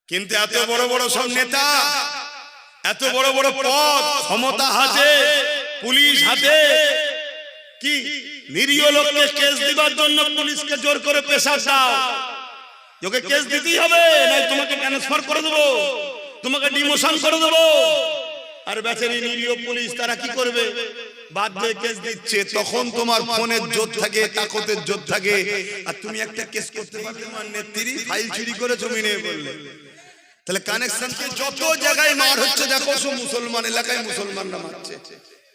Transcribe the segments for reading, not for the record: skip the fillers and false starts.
কিন্তু এত বড় বড় সব নেতা, এত বড় বড় পদ, ক্ষমতা হাতে, পুলিশ হাতে, কি নিরীহ লোককে কেস দিবার জন্য পুলিশকে জোর করে প্রেসার দাও, ওকে কেস দিতেই হবে, নয় তোমাকে ট্রান্সফার করে দেবো, তোমাকে ডিমোশন করে দেবো। আর বেচারি নিরীহ পুলিশ তারা কি করবে? বাধ্য হয়ে কেস দিচ্ছে। তখন তোমার ফোনের জোর থাকে, তাকতের জোর থাকে, আর তুমি একটা কেস করতে পারবে তোমার নেত্রী ফাইল চুরি করে জমি নিয়ে বললে। তাহলে কানেকশনকে যত জায়গায় মার হচ্ছে দেখো, সব মুসলমান এলাকায় মুসলমানরা মারছে।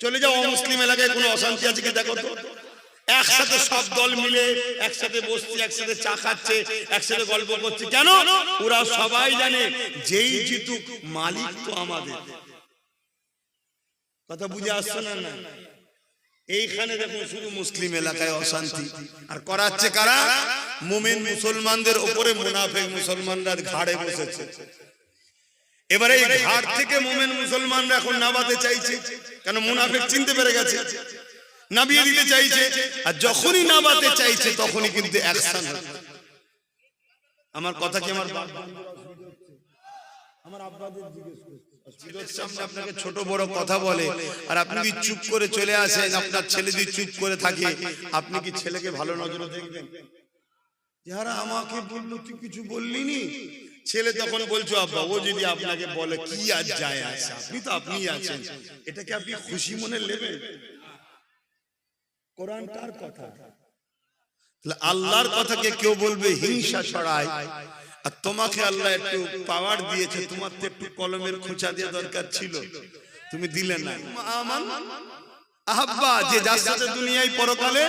চলে যাও অমুসলিম এলাকায় কোনো অশান্তি আছে কি দেখো তো। একসাথে সব দল মিলে একসাথে বসছে, একসাথে চা খাচ্ছে, একসাথে গল্প করছে। কেন? ওরা সবাই জানে যেই জিতুক মালিক তো আমাদের। কথা বুঝে আসছে না? না, এইখানে দেখুন শুধু মুসলিম এলাকায় অশান্তি, আর করাচ্ছে কারা? মুমিন মুসলমানদের উপরে মুনাফিক মুসলমানরা ঘাড়ে বসেছে। এবারে এই ঘাট থেকে মুমিন মুসলমানরা এখন নামাতে চাইছে, কেন? মুনাফিক চিনতে পেরে গেছে, নামিয়ে দিতে চাইছে। আর যখনই নামাতে চাইছে তখনই কিন্তু অ্যাকশন হচ্ছে। আমার কথা কি আমার আব্বাদের জিজ্ঞেস করছে, সামনে আপনাকে ছোট বড় কথা বলে আর আপনি যদি চুপ করে চলে আসেন, আপনার ছেলে যদি চুপ করে থাকে, আপনি কি ছেলেকে ভালো নজরে দেখবেন? যারা আমাকে বললো তুই কিছু বললি নি, ছেলে তখন বলছো আব্বা ও যদি আপনাকে বলে কি আর যায় আসে, আপনি তো আপনিই আছেন, এটাকে আপনি খুশি মনে নেবেন? কোরআন কার কথা? আল্লাহর কথাকে কেউ বলবে হিংসা ছড়ায়, আর তোমাকে আল্লাহ একটু পাওয়ার দিয়েছে, তোমার তো একটু কলমের খোঁচা দেওয়া দরকার ছিল, তুমি দিলে না। আমান আহাব্বা, যে যার সাথে দুনিয়ায় পরকালে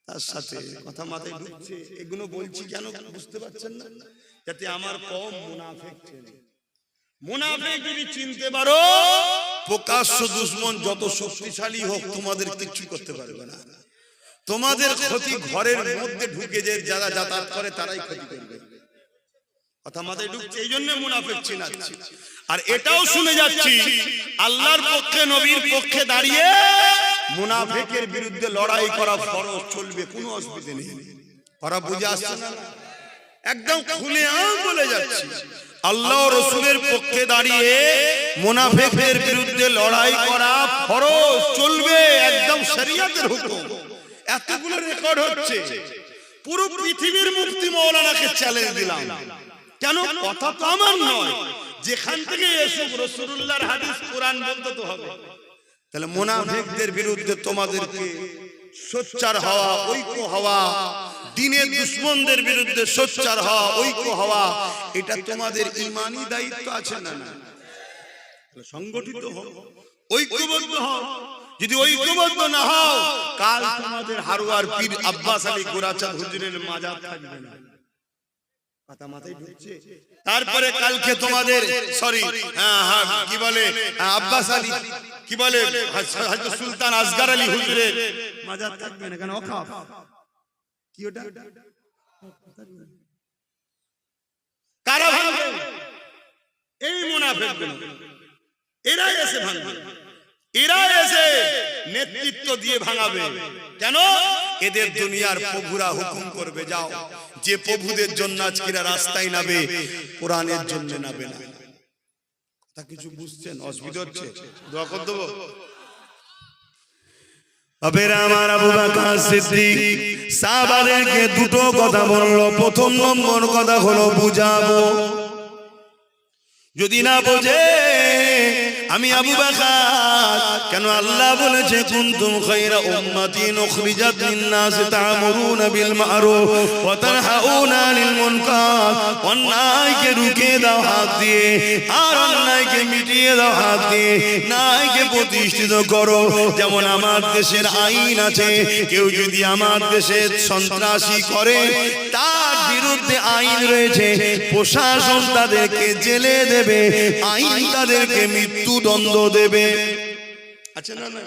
তার সাথে কথা মাথায় ঢুকছে। এগুলো বলছি কেন বুঝতে পারছেন না? যাতে আমার কম মুনাফিক ছেলে, মুনাফিক যদি চিনতে পারো, প্রকাশ্য দুশমন যত শক্তিশালী হোক তোমাদের কিচ্ছু করতে পারবে না। তোমাদের ক্ষতি ঘরের মধ্যে ঢুকে যে যারা যাতায়াত করে তারাই ক্ষতি করবে। কথা মাথায় ঢুকছে, এই জন্য মুনাফিক চিনাচ্ছি। আর এটাও শুনে যাচ্ছি আল্লাহর পক্ষে নবীর পক্ষে দাঁড়িয়ে মুনাফিকের বিরুদ্ধে লড়াই করা ফরজ, চলবে, কোনো অসুবিধা নেই। ওরা বুঝে আসছে না? একদম খুলে বলে যাচ্ছি আল্লাহ রাসূলের পক্ষে দাঁড়িয়ে মুনাফিকের বিরুদ্ধে লড়াই করা ফরজ, চলবে, একদম শরীয়তের হুকুম। এতগুলো রেকর্ড হচ্ছে, পুরো পৃথিবীর মুফতি মাওলানাকে চ্যালেঞ্জ দিলাম। কেন? কথা তো আমার নয়, যেখান থেকে এসব রাসূলুল্লাহর হাদিস কোরআন বলতে তো হবে। তাহলে মুনাফিকদের বিরুদ্ধে তোমাদেরকে সোচ্চার হওয়া, ঐক্য হওয়া, দ্বীনের দুশমনদের বিরুদ্ধে সোচ্চার হওয়া, ঐক্য হওয়া, এটা তোমাদের ঈমানি দায়িত্ব আছে না? না, সংগঠিত হও, ঐক্যবদ্ধ হও। যদি ঐক্যবদ্ধ না হও, কাল তোমাদের হারুয়ার পীর আব্বাস আলী গোরাচাঁদ হুজুরের মাজার থাকবে না। কথা মাথায় ঢুকছে? তারপরে কালকে তোমাদের কি বলে আব্বাস আলী, কি বলে হযরত সুলতান আসগর আলী হুজুরের মাজার থাকবে না। কেন? ওয়াকফ। কি ওটা? কারা ভাঙবে? এই মুনাফিকগুলো, এরাই এসে ভাঙবে, এরা এসে নেতৃত্ব দিয়ে ভাঙাবে। কেন? এদের দুনিয়ার প্রভুরা হুকুম করবে যাও, যে প্রভুদের জন্য আজকেরা রাস্তায় নাবে, কোরআনের জন্য নাবে না। তা কিছু বুঝছেন? অসুবিধা হচ্ছে? দোয়া করে দেবো। আবেরা আমার আবু বকর সিদ্দিক সাহাবাদেরকে দুটো কথা বলল। প্রথম নম্বর কথা হলো বুঝাবো, যদি না বোঝে আমি আবু বকর, কেন আল্লাহ বলেছে কুনতুম খায়রা উম্মাতিন উখরিজাত লিন-নাস তা'মুরুনা বিল মা'রুফ ওয়া তানহাউনা আনিল মুনকার। অন্যায়কে রুখে দাও হাত দিয়ে, আর অন্যায়কে মিটিয়ে দাও হাত দিয়ে, ন্যায়কে প্রতিষ্ঠিত করো। যেমন আমার দেশের আইন আছে, কেউ যদি আমার দেশে সন্ত্রাসী করে তার বিরুদ্ধে আইন রয়েছে, প্রশাসন তাদেরকে জেলে দেবে, আইন তাদেরকে মৃত্যুদণ্ড দেবে। আচ্ছা না? না,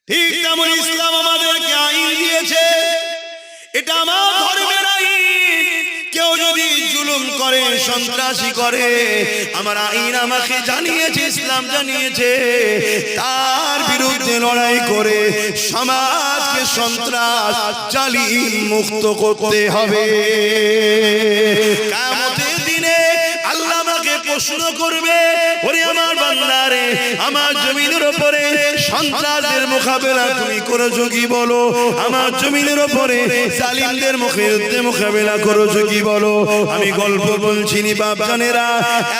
ঠিক তেমন ইসলাম আমাদেরকে আইন দিয়েছে, এটা আমার ধর্মের আইন। কেউ যদি জুলুম করে, সন্ত্রাসী করে, আমার আইন আমাকে জানিয়েছে, ইসলাম জানিয়েছে, তার বিরুদ্ধে লড়াই করে সমাজকে সন্ত্রাস জালিম মুক্ত করতে হবে। কিয়ামতের প্রশ্ন করবে, ওরে আমার বান্দারে, আমার জমিনের উপরে সন্ত্রাসের মোকাবেলা তুমি করেছো কি বলো? আমার জমিনের উপরে জালিমদের বিরুদ্ধে মোকাবেলা করেছো কি বলো? আমি গল্প বলছি নি বাপজানেরা,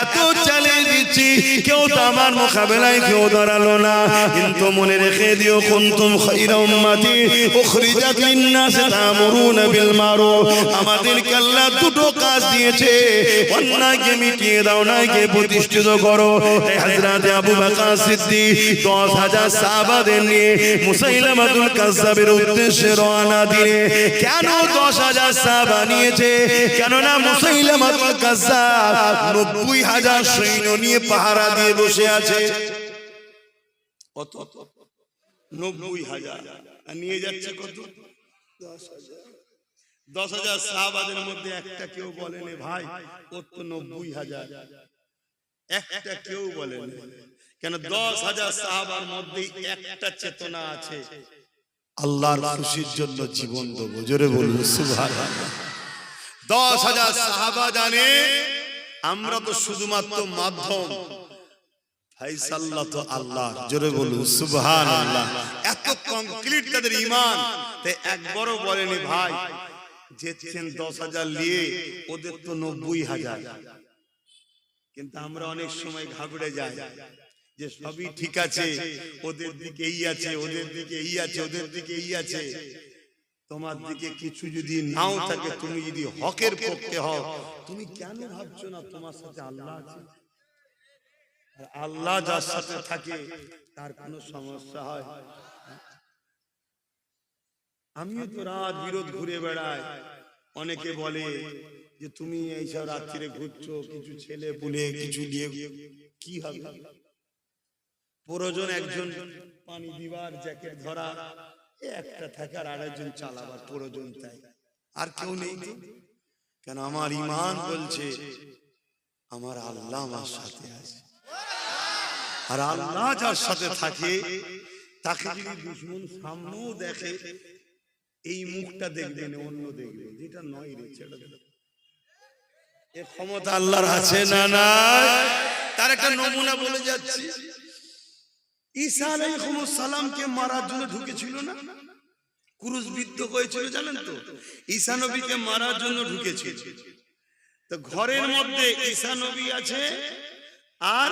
এত চ্যালেঞ্জ দিচ্ছি, কেউ তো আমার মোকাবেলায় কেউ দাঁড়ালো না। কিন্তু মনে রেখে দিও, কুনতুম খায়রা উম্মাতি উখরিজাত লিন-নাস তা'মুরুনা বিল মারুফ। আমাদেরকে আল্লাহ দুটো কাজ দিয়েছে, অন্যায়কে মিটিয়ে দাও, ন্যায়কে প্রতিষ্ঠিত করো। হযরত আবু বকর সিদ্দিক 10,000 সাহাবাদের নিয়ে মুসাইলামাতুল কাজ্জাবের উদ্দেশ্যে রওনা দিলে। কেন 10,000 সাহাবা নিয়েছে? কেননা মুসাইলামাতুল কাজ্জাব 90,000 সৈন্য নিয়ে পাহারা দিয়ে বসে আছে। কত? 90,000। আর নিয়ে যাচ্ছে কত? 10,000। 10,000 সাহাবাদের মধ্যে একটা কেউ বলেন ভাই ওর তো 90,000, একটা কেউ বলেন। কেন? 10,000 সাহাবার মধ্যে একটা চেতনা আছে, আল্লাহর খুশির জন্য জীবন দেবো। জোরে বলুন সুবহানাল্লাহ। 10,000 সাহাবা জানে আমরা তো শুধুমাত্র মাধ্যম, ফাইসাল্লাহ তো আল্লাহ। জোরে বলুন সুবহানাল্লাহ। এত কমপ্লিট তাদের ঈমান, তাই একবারও বলেনি ভাই যেছেন 10,000 নিয়ে, ওদের তো 90,000। কিন্তু আমরা অনেক সময় ঘাবড়ে যাই যে সবই ঠিক আছে, ওদের দিকে এই আছে, ওদের দিকে এই আছে, ওদের দিকে এই আছে। তোমার দিকে কিছু যদি নাও থাকে, তুমি যদি হকের পক্ষে হও, তুমি কেন ভাবছো না তোমার সাথে আল্লাহ আছে? আর আল্লাহ যার সাথে থাকে তার কোনো সমস্যা হয়? আমিও তো রাত বিরোধ ঘুরে বেড়াই। অনেকে বলে যে তুমি এইসব রাত্রিরে ঘুরছো, কিছু ছেলে পুলে কিছু নিয়ে কি হবে? প্রয়োজন একজন পানি দিবার, জ্যাকেট ধরা, একটা থাকার, আরেকজন চালাবার প্রয়োজন, তাই আর কেউ নেই। কেন? আমার ঈমান বলছে আমার আল্লাহ আমার সাথে আছে। আর আল্লাহ যার সাথে থাকে তাকে যদি দুশমন সামনেও দেখে, এই মুখটা দেখবে না, অন্য দেখবে, যেটা নয় রে ছেড়ে দেবে। এ ক্ষমতা আল্লাহর আছে না নাই? তার একটা নমুনা বলে যাচ্ছি। ঈসা আলাইহিস সালামকে মারার জন্য ঢুকেছিল না, ক্রুশবিদ্ধ হয়েছিল, জানেন তো? ঈসা নবীকে মারার জন্য ঢুকেছিল। তো ঘরের মধ্যে ঈসা নবী আছে, আর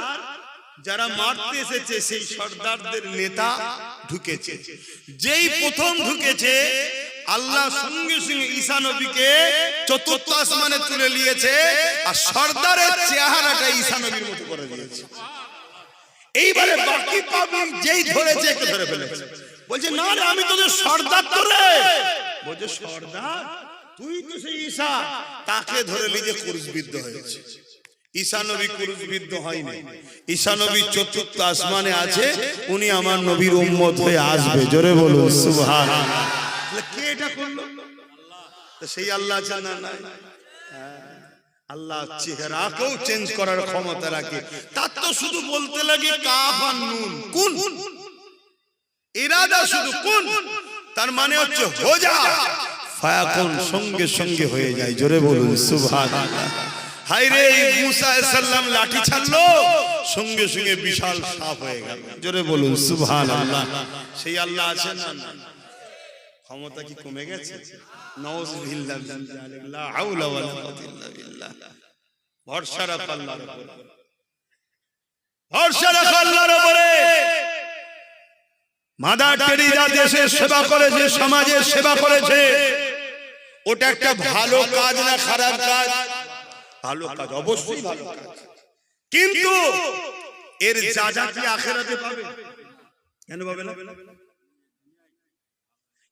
যারা মারতে এসেছে সেই সর্দারদের নেতা ঢুকেছে। যেই প্রথম ঢুকেছে, আল্লাহ সঙ্গে সঙ্গে ঈসা নবীকে চতুর্থ আসমানে তুলে নিয়েছে, আর সর্দারের চেহারাটা ঈসা নবীর মতো করে দিয়েছে। এইবারে বাকি পাবলিক যেই ধরেছে, একে ধরে ফেলেছে। বলছে না রে, আমি তোদের সর্দার তো রে। বলছে সর্দার তুই তো সেই ঈসা। তাকে ধরে নিয়ে ক্রুশবিদ্ধ হয়েছে। ঈসা নবী ক্রুশবিদ্ধ হয়নি। ঈসা নবী চতুর্থ আসমানে আছে, উনি আমার নবীর উম্মত হয়ে আসবে। জোরে বলুন সুবহানাল্লাহ। কে এটা করলো? তো সেই আল্লাহ জানা নাই? আল্লাহ চেহারাকেও চেঞ্জ করার ক্ষমতা রাখে। তার তো শুধু বলতে লাগে কাফ আর নুন, কুন, ইরাদা শুধু কুন, তার মানে হচ্ছে হো যা, ফায়াকুন, সঙ্গে সঙ্গে হয়ে যায়। জোরে বলুন সুবহানাল্লাহ। হায়রে মুসা আলাইহিস সালাম লাঠি ছাড়লো, সঙ্গে সঙ্গে বিশাল সাপ হয়ে গেল। জোরে বলুন সুবহানাল্লাহ। সেই আল্লাহ আছেন না? ক্ষমতা কি কমে গেছে? নাউযুবিল্লাহ মিন যালিক, লা হাওলা ওয়ালা কুওয়াতা ইল্লা বিল্লাহ। ভরসা রাখ আল্লাহর উপরে, ভরসা রাখ আল্লাহর উপরে। মাদার টেরেসা দেশের সেবা করেছে, সমাজের সেবা করেছে, ওটা একটা ভালো কাজ না খারাপ কাজ? ভালো কাজ, অবশ্যই ভালো কাজ। কিন্তু এর যা কি আখিরাতে পাবে? কেন পাবে না?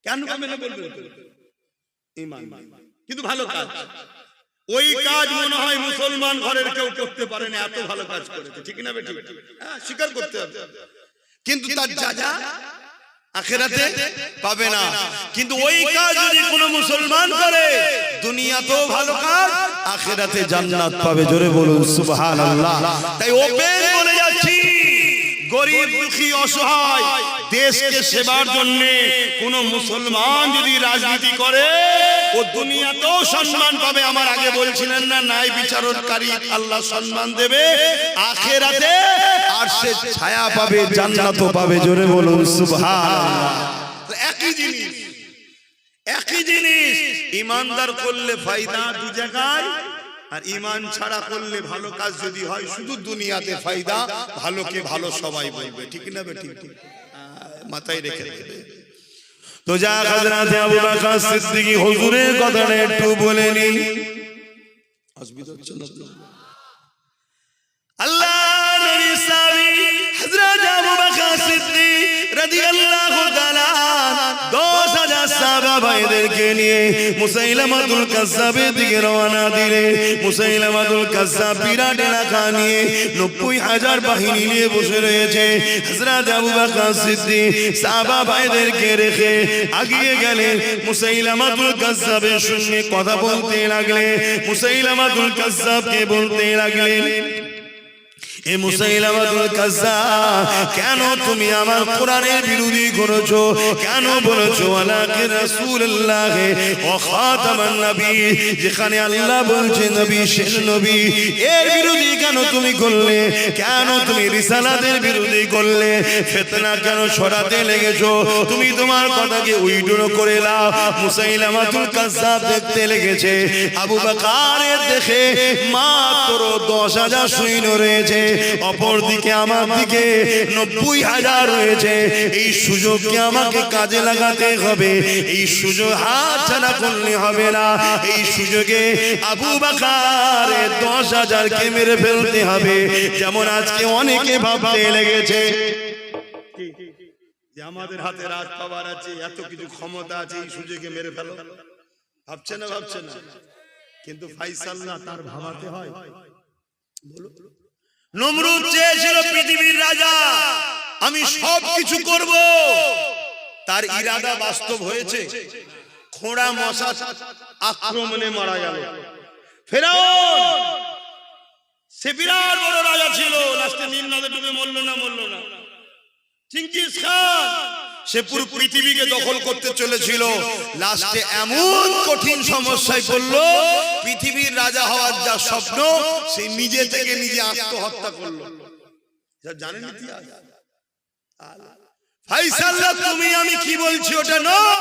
কেন পাবে না বলবেন? ঈমান। কিন্তু ভালো কাজ, ওই কাজ মনে হয় মুসলমান ঘরের কেউ করতে পারে না, এত ভালো কাজ করেছে। ঠিক না বেঠিক? হ্যাঁ, স্বীকার করতে হবে। কিন্তু তার যা আখিরাতে পাবে না। কিন্তু ওই কাজ যদি কোনো মুসলমান করে, দুনিয়াতেও ভালো কাজ, আখিরাতে জান্নাত পাবে। জোরে বলুন সুবহানাল্লাহ। তাই ওপেন বলে যাচ্ছি, গরিব দুঃখী অসহায় দেশকে সেবার জন্য কোন মুসলমান যদি রাজনীতি করে ও দুনিয়াতেও সম্মান পাবে। আমার আগে বলছিলেন না, ন্যায় বিচারকারী আল্লাহ সম্মান দেবে, আখিরাতে আরশের ছায়া পাবে, জান্নাতও পাবে। জোরে বলুন সুবহানাল্লাহ। একই জিনিস, একই জিনিস। ইমানদার করলে ফায়দা দু জায়গায়, আর ইমান ছাড়া করলে ভালো কাজ যদি হয় শুধু দুনিয়াতে ফায়দা, ভালোকে ভালো সবাই বলবে। ঠিক না বে? ঠিক ঠিক মাথায় রেখে দেবে। তো যা হযরত আবু বকর সিদ্দিকী হুজুরের কথাটা একটু বলে নি। আল্লাহ নবী সাহাবী হযরত আবু বকর সিদ্দিক রাদিয়াল্লাহু তাআলা 10,000 সাহাবা ভাইদেরকে নিয়ে মুসাইলামাতুল কাজ্জাবের দিকে রওনা দিলেন। মুসাইলামাতুল কাজ্জাব বিরাট এলাকা নিয়ে 90,000 বাহিনী নিয়ে বসে রয়েছে। হযরত আবু বকর সিদ্দিক সাহাবা ভাইদেরকে রেখে আগিয়ে গেলেন, মুসাইলামাতুল কাজ্জাবের সঙ্গে কথা বলতে লাগলেন। মুসাইলামাতুল কাজ্জাবকে বলতে লাগলেন, এ মুসাইলামাতুল কাজ্জাব, কেন তুমি আমার কোরআনের বিরোধী করেছো? কেন বলেছো আলাকে রাসূলুল্লাহ ওয়া খাতামান নবী, যেখানে আল্লাহ বলছে নবী শেষ নবী, এর বিরোধী কেন তুমি করলে? কেন তুমি রিসালাতের বিরোধী করলে? ফিতনা কেন ছড়াতে লেগেছো? তুমি তোমার কথাকে উইড্রো করে নাও। মুসাইলামাতুল কাজ্জাব দেখতে লেগেছে আবু বকরের দেখে মাত্র 10,000 সৈন্য রয়েছে, অপরদিকে আমার দিকে 90,000 রয়েছে। এই সুযোগকে আমাকে কাজে লাগাতে হবে, এই সুযোগ হাতছাড়া করলে হবে না। এই সুযোগে আবু বকরের 10,000 কে মেরে ফেলতে হবে, যেমন আজকে অনেকে ভাবতে লেগেছে যে আমাদের হাতে রাজ পাওয়ার আছে, এত কিছু ক্ষমতা আছে, এই সুযোগে মেরে ফেলো। ভাবছে না? ভাবছে না? কিন্তু ফাইসাল না, তার ভাবাতে হয়। বলো, নমরুদ চেয়েছিল পৃথিবীর রাজা, আমি সব কিছু করব, তার ইরাদা বাস্তব হয়েছে। খোঁড়া মশা আক্রমণে মারা গেল। ফেরাউন সে বিরাট বড় রাজা ছিল, লাস্টে নীল নদে ডুবে মরল না? মরল না। চেঙ্গিস খান সে পুরো পৃথিবীকে দখল করতে চলেছিল, লাস্টে এমন কঠিন সমস্যায় পড়লো, পৃথিবীর রাজা হওয়ার যা স্বপ্ন সে নিজে থেকে নিজে আত্মহত্যা করলো। জানেন ইতিহাস? ফাইসাল, তুমি আমি কি বলছি ওটা নয়।